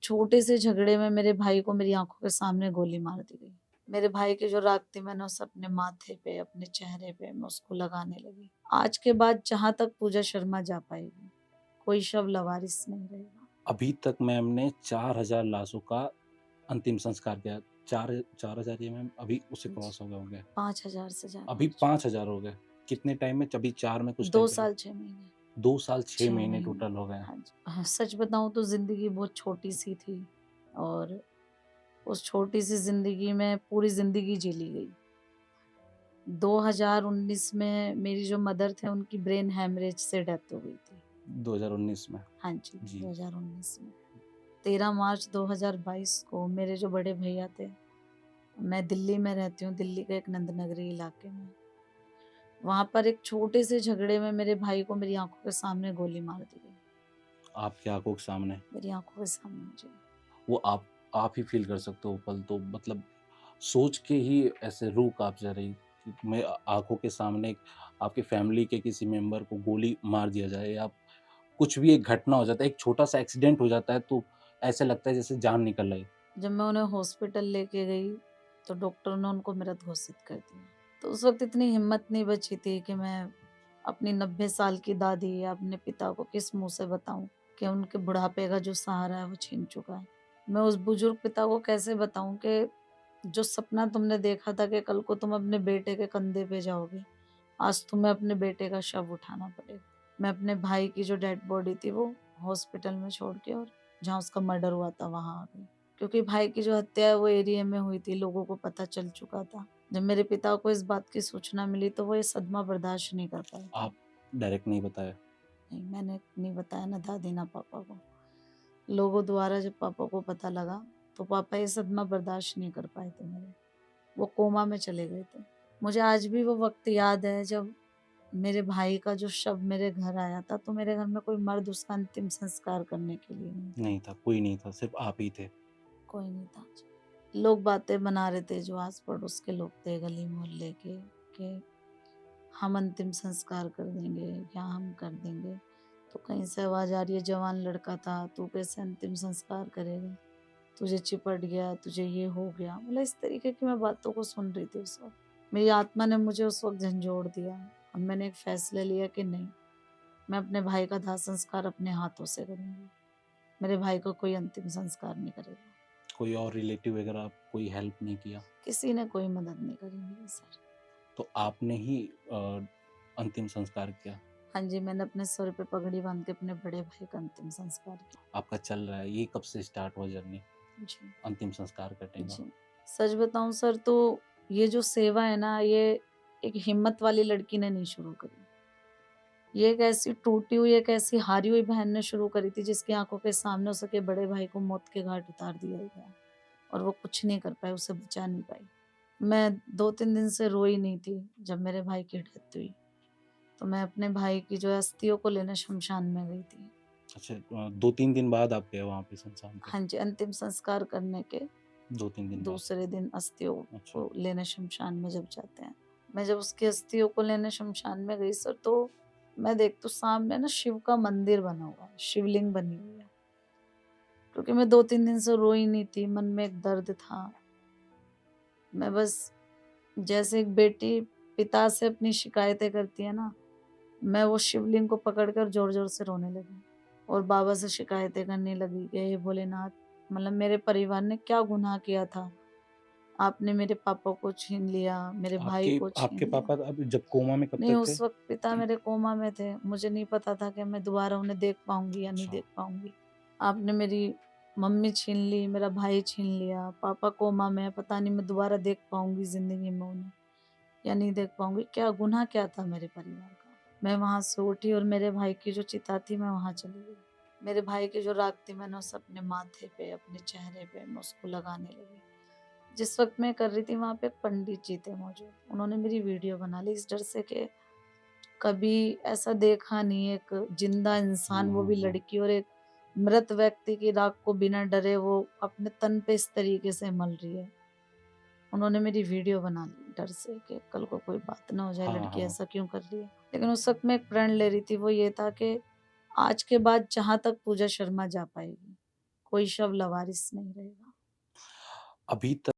छोटे से झगड़े में मेरे भाई को मेरी आंखों के सामने गोली मार दी गई। मेरे भाई की जो राख थी मैंने उसे अपने माथे पे, अपने चेहरे पे मैं उसको लगाने लगी। आज के बाद जहाँ तक पूजा शर्मा जा पाएगी, कोई शव लवारिस नहीं रहेगा। अभी तक मैम ने 4000 लाशों का अंतिम संस्कार किया। 4000 ये मैम अभी उससे जी, क्रॉस हो गए होंगे। 5,000 से ज़्यादा अभी हो चुका। 5000 हो गए। कितने टाइम में? अभी 4 में कुछ 2 टाइम पहले साल 6 महीने। 2 साल 6 6 महीने महीने। टोटल हो गए हैं। हाँ जी। हाँ, सच बताऊँ तो ज़िंदगी बहुत छोटी-सी थी और उस छोटी-सी ज़िंदगी में पूरी ज़िंदगी जी ली गई। 2019 में मेरी जो मदर थे उनकी ब्रेन हैमरेज से डेथ हो गई थी। 2019 में। हाँ जी, जी। 2019 में। 13 मार्च 2022 को मेरे जो बड़े भैया थे, मैं दिल्ली में रहती हूँ, दिल्ली के एक नंदनगरी इलाके में। वहाँ पर एक छोटे से झगड़े में मेरे भाई को मेरी आँखों के सामने गोली मार दी गई। आपकी आँखों के सामने। मेरी आँखों के सामने जी। वो आप ही फ़ील कर सकते हो वो पल तो मतलब सोच के ही ऐसे रूह काँप जा रही कि मैं आँखों के सामने एक आपकी फ़ैमिली के किसी मेंबर को गोली मार दिया जाए या कुछ भी एक घटना हो जाता है, एक छोटा-सा एक्सीडेंट हो जाता है तो ऐसा लगता है जैसे जान निकल आई। जब मैं उन्हें हॉस्पिटल लेके गई, तो डॉक्टर ने उनको मृत घोषित कर दिया। तो उस वक़्त इतनी हिम्मत नहीं बची थी कि मैं अपनी 90 साल की दादी या अपने पिता को किस मुँह से बताऊँ कि उनके बुढ़ापे का जो सहारा है वो छीन चुका है। मैं उस बुजुर्ग पिता को कैसे बताऊँ कि जो सपना तुमने देखा था कि कल को तुम अपने बेटे के कंधे पे जाओगे, आज तुम्हें अपने बेटे का शव उठाना पड़ेगा। मैं अपने भाई की जो डेड बॉडी थी वो हॉस्पिटल में छोड़ के और जहाँ उसका मर्डर हुआ था वहाँ आ गई। क्योंकि भाई की जो हत्या है वो एरिया में हुई थी, लोगों को पता चल चुका था। जब मेरे पिता को इस बात की सूचना मिली तो वो ये सदमा बर्दाश्त नहीं कर पाए थे। आप डायरेक्ट नहीं बताया। नहीं, मैंने नहीं बताया ना दादी ना पापा को। लोगों द्वारा जब पापा को पता लगा, तो पापा ये सदमा बर्दाश्त नहीं कर पाए थे मेरे। वो कोमा में चले गए थे। मुझे आज भी वो वक़्त याद है जब मेरे भाई का जो शव मेरे घर आया था, तो मेरे घर में कोई मर्द उसका अंतिम संस्कार करने के लिए नहीं था। नहीं था, कोई नहीं था, सिर्फ़ आप ही थे। कोई नहीं था। लोग बातें बना रहे थे जो आस-पड़ोस के लोग थे, गली मोहल्ले के, कि हम अंतिम संस्कार कर देंगे या हम कर देंगे। तो कहीं से आवाज़ आ रही है, जवान लड़का था, तू कैसे अंतिम संस्कार करेगा? तुझे चिपट गया, तुझे ये हो गया। मतलब इस तरीके की मैं बातों को सुन रही थी उस वक़्त। मेरी आत्मा ने मुझे उस वक़्त झंझोड़ दिया और मैंने एक फ़ैसला लिया कि नहीं, मैं अपने भाई का दाह संस्कार अपने हाथों से करूँगी। मेरे भाई को कोई अंतिम संस्कार नहीं करेगा। कोई और रिलेटिव वगैरह कोई हेल्प नहीं किया? किसी ने कोई मदद नहीं करी मेरी सर। तो आपने ही अंतिम संस्कार किया। हाँ जी, मैंने अपने सर पे पगड़ी बाँध के अपने बड़े भाई का अंतिम संस्कार किया। आपका चल रहा है, ये कब से स्टार्ट हुआ जर्नी जी, अंतिम संस्कार करने का? जी। सच बताऊँ सर तो ये जो सेवा है ना, ये एक हिम्मत वाली लड़की ने नहीं शुरू करी। ये एक ऐसी टूटी हुई, एक ऐसी हारी हुई बहन ने शुरू करी थी जिसकी आँखों के सामने उसके बड़े भाई को मौत के घाट उतार दिया गया और वो कुछ नहीं कर पाई, उसे बचा नहीं पाई। मैं 2-3 दिन से रोई नहीं थी जब मेरे भाई की डेथ हुई। तो मैं अपने भाई की जो है अस्थियों को लेने शमशान में गई थी। अच्छा 2-3 दिन बाद आप गए वहाँ पे श्मशान पे? हाँ जी, अंतिम संस्कार करने के 2-3 दिन बाद। दूसरे दिन अस्थियों अच्छा। को लेने शमशान में जब जाते हैं। मैं जब उसकी अस्थियों को लेने शमशान में गई सर, तो मैं देखती हूँ सामने ना शिव का मंदिर बना हुआ है, शिवलिंग बनी हुई है। क्योंकि मैं 2-3 दिन से रोई नहीं थी, मन में एक दर्द था। मैं बस जैसे एक बेटी पिता से अपनी शिकायतें करती है ना, मैं वो शिवलिंग को पकड़कर ज़ोर-ज़ोर से रोने लगी और बाबा से शिकायतें करने लगी कि हे भोलेनाथ, मतलब मेरे परिवार ने क्या गुनाह किया था? आपने मेरे पापा को छीन लिया, मेरे भाई आपके को आपके छीन लिया। पापा अब जब कोमा में कब नहीं, तक थे? उस वक़्त पिता मेरे कोमा में थे। मुझे नहीं पता था कि मैं दोबारा उन्हें देख पाऊँगी या नहीं अच्छा। देख पाऊँगी। आपने मेरी मम्मी छीन ली, मेरा भाई छीन लिया, पापा कोमा में हैं, पता नहीं मैं दोबारा देख पाऊँगी ज़िंदगी में उन्हें या नहीं देख पाऊँगी। क्या गुनाह क्या था मेरे परिवार का? मैं वहाँ से उठी और मेरे भाई की जो चिता थी मैं वहाँ चली गई। मेरे भाई की जो राख थी मैंने उसे अपने माथे पे, अपने चेहरे पे मैं उसको लगाने लगी। जिस वक़्त मैं कर रही थी वहाँ पे एक पंडित जी थे मौजूद। उन्होंने मेरी वीडियो बना ली इस डर से कि कभी ऐसा देखा नहीं एक जिंदा हुँ, इंसान, वो हुँ, भी हुँ। लड़की, और एक मृत व्यक्ति की राख को बिना डरे वो अपने तन पे इस तरीके से मल रही है। उन्होंने मेरी वीडियो बना ली डर से कि कल को कोई बात ना हो जाए, हाँ, लड़की हाँ। ऐसा क्यों कर रही है। लेकिन उस वक़्त मैं एक प्रण ले रही थी, वो ये था कि आज के बाद जहाँ तक पूजा शर्मा जा पाएगी, कोई शव लावारिस नहीं रहेगा। अभी तक